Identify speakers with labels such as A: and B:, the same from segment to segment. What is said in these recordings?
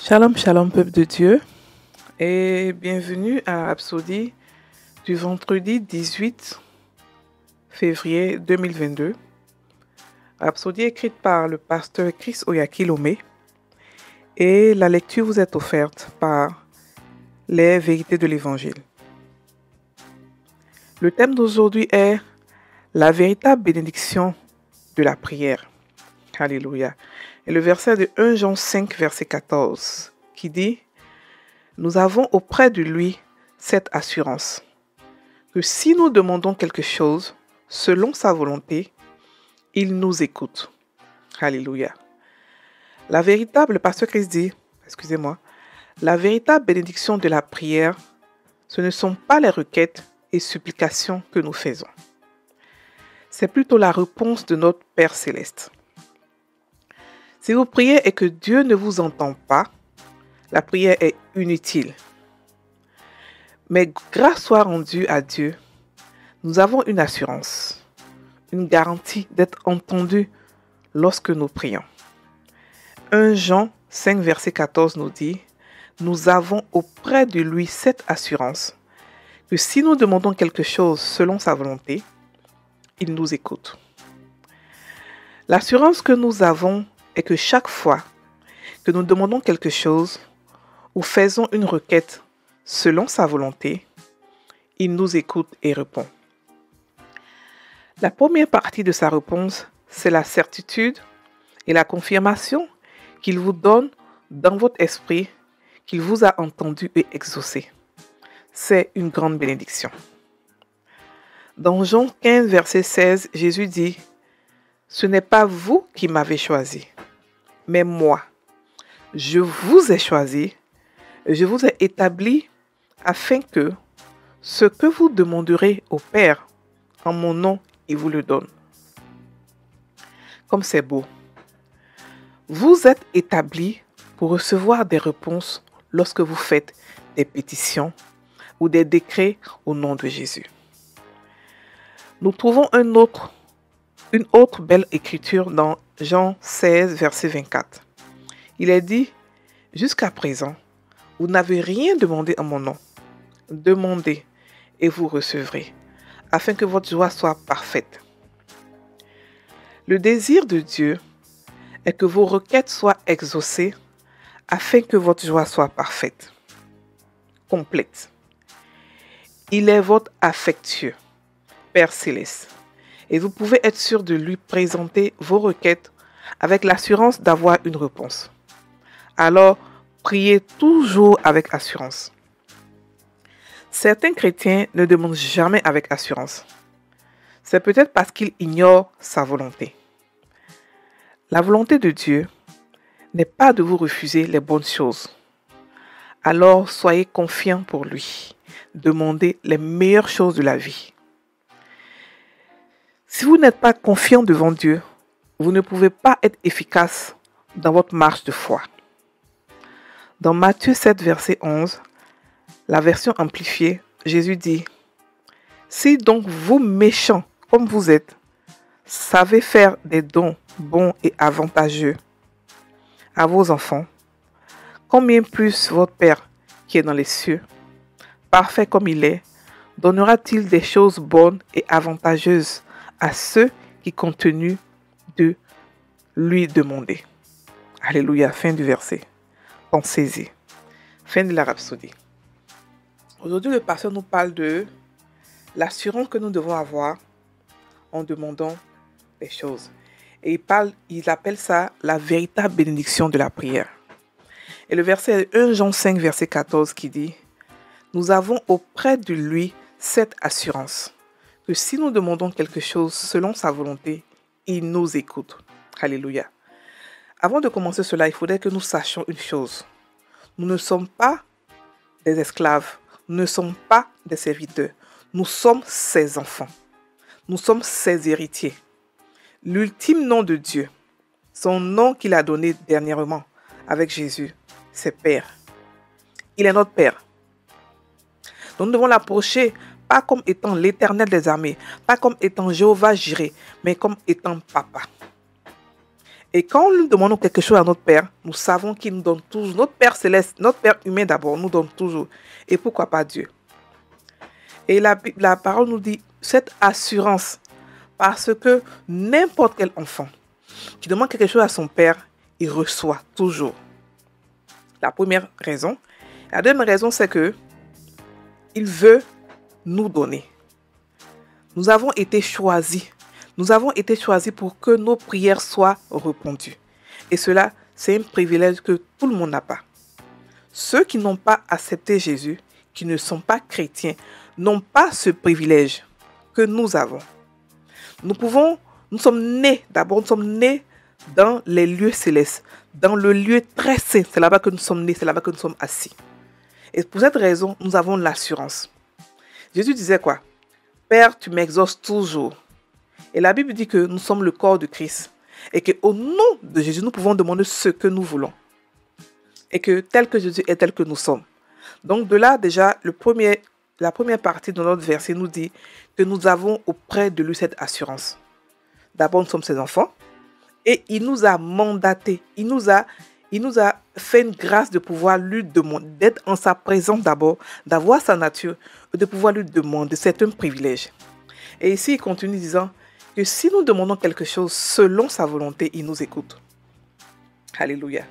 A: Shalom, shalom, peuple de Dieu, et bienvenue à Rhapsodie du vendredi 18 février 2022. Rhapsodie écrite par le pasteur Chris Oyakilome, et la lecture vous est offerte par les vérités de l'Évangile. Le thème d'aujourd'hui est la véritable bénédiction de la prière. Alléluia. Et le verset de 1 Jean 5, verset 14, qui dit « Nous avons auprès de lui cette assurance, que si nous demandons quelque chose selon sa volonté, il nous écoute. » Alléluia. La véritable, le pasteur Christ dit, la véritable bénédiction de la prière, ce ne sont pas les requêtes et supplications que nous faisons. C'est plutôt la réponse de notre Père Céleste. Si vous priez et que Dieu ne vous entend pas, la prière est inutile. Mais grâce soit rendue à Dieu, nous avons une assurance, une garantie d'être entendus lorsque nous prions. 1 Jean 5, verset 14 nous dit « Nous avons auprès de lui cette assurance, que si nous demandons quelque chose selon sa volonté, il nous écoute. » L'assurance que nous avons est que chaque fois que nous demandons quelque chose ou faisons une requête selon sa volonté, il nous écoute et répond. La première partie de sa réponse, c'est la certitude et la confirmation qu'il vous donne dans votre esprit qu'il vous a entendu et exaucé. C'est une grande bénédiction. Dans Jean 15, verset 16, Jésus dit « Ce n'est pas vous qui m'avez choisi, mais moi. Je vous ai choisi, je vous ai établi afin que ce que vous demanderez au Père en mon nom, il vous le donne. » Comme c'est beau. Vous êtes établis pour recevoir des réponses lorsque vous faites des pétitions ou des décrets au nom de Jésus. Nous trouvons une autre belle écriture dans Jean 16, verset 24. Il est dit « Jusqu'à présent, vous n'avez rien demandé en mon nom. Demandez et vous recevrez, afin que votre joie soit parfaite. » Le désir de Dieu est que vos requêtes soient exaucées, afin que votre joie soit parfaite, complète. Il est votre affectueux Père Céleste, et vous pouvez être sûr de lui présenter vos requêtes avec l'assurance d'avoir une réponse. Alors, priez toujours avec assurance. Certains chrétiens ne demandent jamais avec assurance. C'est peut-être parce qu'ils ignorent sa volonté. La volonté de Dieu n'est pas de vous refuser les bonnes choses. Alors, soyez confiants pour lui. Demandez les meilleures choses de la vie. Si vous n'êtes pas confiant devant Dieu, vous ne pouvez pas être efficace dans votre marche de foi. Dans Matthieu 7, verset 11, la version amplifiée, Jésus dit « Si donc vous, méchants comme vous êtes, savez faire des dons bons et avantageux à vos enfants, combien plus votre Père qui est dans les cieux, parfait comme il est, donnera-t-il des choses bonnes et avantageuses à ceux qui continuent de lui demander. » Alléluia, fin du verset. Pensez-y. Fin de la rhapsodie. Aujourd'hui, le pasteur nous parle de l'assurance que nous devons avoir en demandant des choses. Et il appelle ça la véritable bénédiction de la prière. Et le verset 1 Jean 5, verset 14 qui dit « Nous avons auprès de lui cette assurance, que si nous demandons quelque chose selon sa volonté, il nous écoute. » Alléluia. Avant de commencer cela, il faudrait que nous sachions une chose. Nous ne sommes pas des esclaves, nous ne sommes pas des serviteurs. Nous sommes ses enfants. Nous sommes ses héritiers. L'ultime nom de Dieu, son nom qu'il a donné dernièrement avec Jésus, c'est Père. Il est notre Père. Donc nous devons l'approcher pas comme étant l'Éternel des armées, pas comme étant Jéhovah Jireh, mais comme étant Papa. Et quand nous demandons quelque chose à notre Père, nous savons qu'il nous donne toujours. Notre Père céleste, notre Père humain d'abord, nous donne toujours. Et pourquoi pas Dieu? Et la parole nous dit cette assurance, parce que n'importe quel enfant qui demande quelque chose à son Père, il reçoit toujours. La première raison. La deuxième raison, c'est que il veut nous donner. Nous avons été choisis. Nous avons été choisis pour que nos prières soient répondues. Et cela, c'est un privilège que tout le monde n'a pas. Ceux qui n'ont pas accepté Jésus, qui ne sont pas chrétiens, n'ont pas ce privilège que nous avons. Nous sommes nés dans les lieux célestes, dans le lieu très saint. C'est là-bas que nous sommes nés, c'est là-bas que nous sommes assis. Et pour cette raison, nous avons l'assurance. Jésus disait quoi? Père, tu m'exauces toujours. Et la Bible dit que nous sommes le corps de Christ. Et qu'au nom de Jésus, nous pouvons demander ce que nous voulons. Et que tel que Jésus est, tel que nous sommes. Donc de là, déjà, la première partie de notre verset nous dit que nous avons auprès de lui cette assurance. D'abord, nous sommes ses enfants. Et il nous a mandatés. Il nous a fait une grâce de pouvoir lui demander, d'être en sa présence d'abord, d'avoir sa nature, de pouvoir lui demander. C'est un privilège. Et ici, il continue disant que si nous demandons quelque chose selon sa volonté, il nous écoute. Alléluia.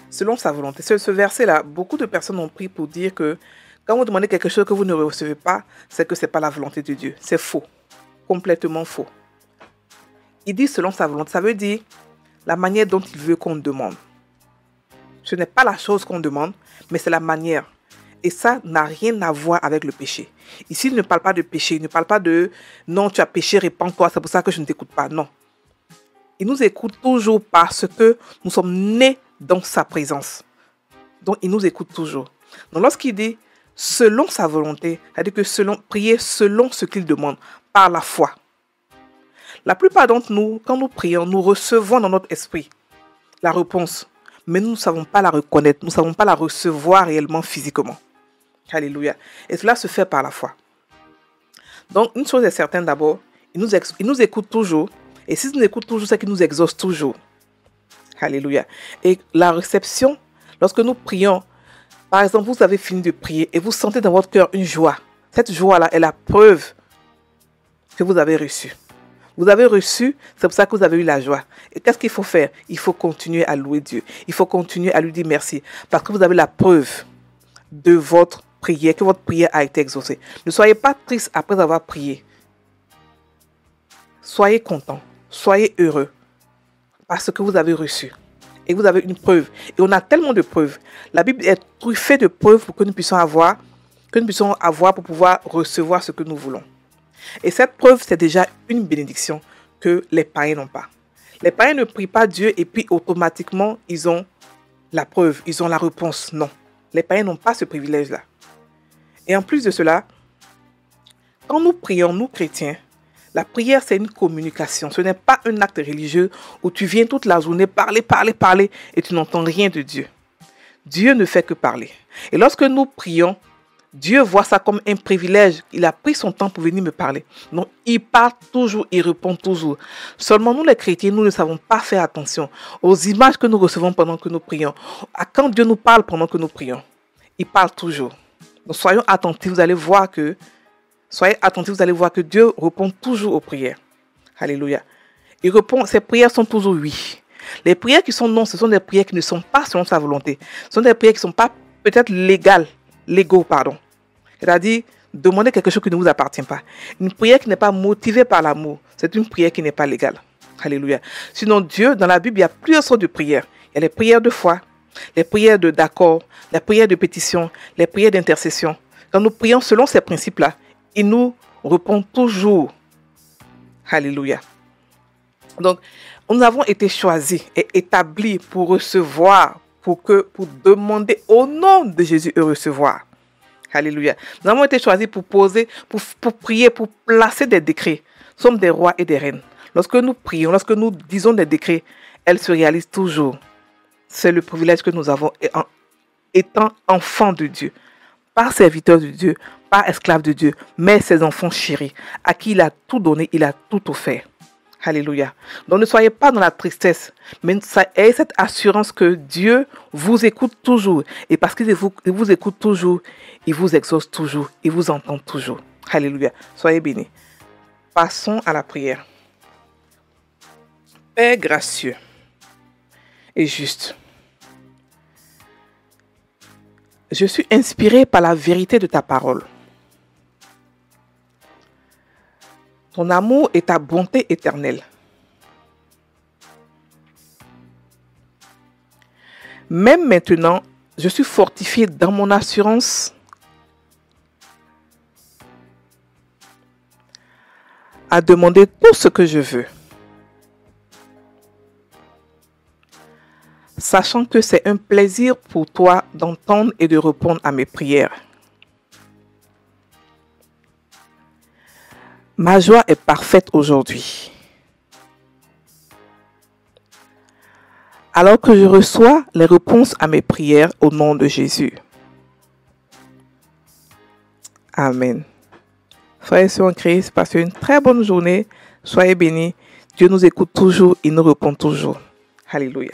A: Selon sa volonté. Ce verset-là, beaucoup de personnes ont pris pour dire que quand vous demandez quelque chose que vous ne recevez pas, c'est que ce n'est pas la volonté de Dieu. C'est faux. Complètement faux. Il dit selon sa volonté. Ça veut dire la manière dont il veut qu'on demande. Ce n'est pas la chose qu'on demande, mais c'est la manière. Et ça n'a rien à voir avec le péché. Ici, il ne parle pas de péché. Il ne parle pas de « non, tu as péché, répands-toi, c'est pour ça que je ne t'écoute pas ». Non. Il nous écoute toujours parce que nous sommes nés dans sa présence. Donc, il nous écoute toujours. Donc, lorsqu'il dit « selon sa volonté », c'est-à-dire que prier selon ce qu'il demande, par la foi. La plupart d'entre nous, quand nous prions, nous recevons dans notre esprit la réponse. Mais nous ne savons pas la reconnaître. Nous ne savons pas la recevoir réellement physiquement. Alléluia. Et cela se fait par la foi. Donc, une chose est certaine d'abord, il nous écoute toujours. Et s'il nous écoute toujours, c'est qu'il nous exauce toujours. Alléluia. Et la réception, lorsque nous prions, par exemple, vous avez fini de prier et vous sentez dans votre cœur une joie. Cette joie-là est la preuve que vous avez reçu. Vous avez reçu, c'est pour ça que vous avez eu la joie. Et qu'est-ce qu'il faut faire? Il faut continuer à louer Dieu. Il faut continuer à lui dire merci. Parce que vous avez la preuve de votre prière, que votre prière a été exaucée. Ne soyez pas triste après avoir prié. Soyez content, soyez heureux. Parce que vous avez reçu. Et vous avez une preuve. Et on a tellement de preuves. La Bible est truffée de preuves pour que nous puissions avoir pour pouvoir recevoir ce que nous voulons. Et cette preuve, c'est déjà une bénédiction que les païens n'ont pas. Les païens ne prient pas Dieu et puis automatiquement, ils ont la preuve, ils ont la réponse. Non, les païens n'ont pas ce privilège-là. Et en plus de cela, quand nous prions, nous chrétiens, la prière, c'est une communication. Ce n'est pas un acte religieux où tu viens toute la journée parler et tu n'entends rien de Dieu. Dieu ne fait que parler. Et lorsque nous prions, Dieu voit ça comme un privilège. Il a pris son temps pour venir me parler. Donc, il parle toujours, il répond toujours. Seulement, nous les chrétiens, nous ne savons pas faire attention aux images que nous recevons pendant que nous prions. À quand Dieu nous parle pendant que nous prions. Il parle toujours. Donc, soyons attentifs, vous allez voir que Dieu répond toujours aux prières. Alléluia. Il répond, ses prières sont toujours oui. Les prières qui sont non, ce sont des prières qui ne sont pas selon sa volonté. Ce sont des prières qui ne sont pas peut-être légaux. C'est-à-dire, demander quelque chose qui ne vous appartient pas. Une prière qui n'est pas motivée par l'amour, c'est une prière qui n'est pas légale. Alléluia. Sinon, Dieu, dans la Bible, il y a plusieurs sortes de prières. Il y a les prières de foi, les prières d'accord, les prières de pétition, les prières d'intercession. Quand nous prions selon ces principes-là, il nous répond toujours. Alléluia. Donc, nous avons été choisis et établis pour recevoir, pour demander au nom de Jésus et recevoir. Alléluia. Nous avons été choisis pour prier, pour placer des décrets. Nous sommes des rois et des reines. Lorsque nous prions, lorsque nous disons des décrets, elles se réalisent toujours. C'est le privilège que nous avons étant enfants de Dieu. Pas serviteurs de Dieu, pas esclaves de Dieu, mais ses enfants chéris, à qui il a tout donné, il a tout offert. Alléluia. Donc ne soyez pas dans la tristesse, mais ayez cette assurance que Dieu vous écoute toujours. Et parce qu'il vous écoute toujours, il vous exauce toujours, il vous entend toujours. Alléluia. Soyez bénis. Passons à la prière. Père gracieux et juste, je suis inspiré par la vérité de ta parole. Ton amour et ta bonté éternelle. Même maintenant, je suis fortifié dans mon assurance à demander tout ce que je veux, sachant que c'est un plaisir pour toi d'entendre et de répondre à mes prières. Ma joie est parfaite aujourd'hui. Alors que je reçois les réponses à mes prières au nom de Jésus. Amen. Frères et sœurs en Christ, passez une très bonne journée. Soyez bénis. Dieu nous écoute toujours, il nous répond toujours. Alléluia.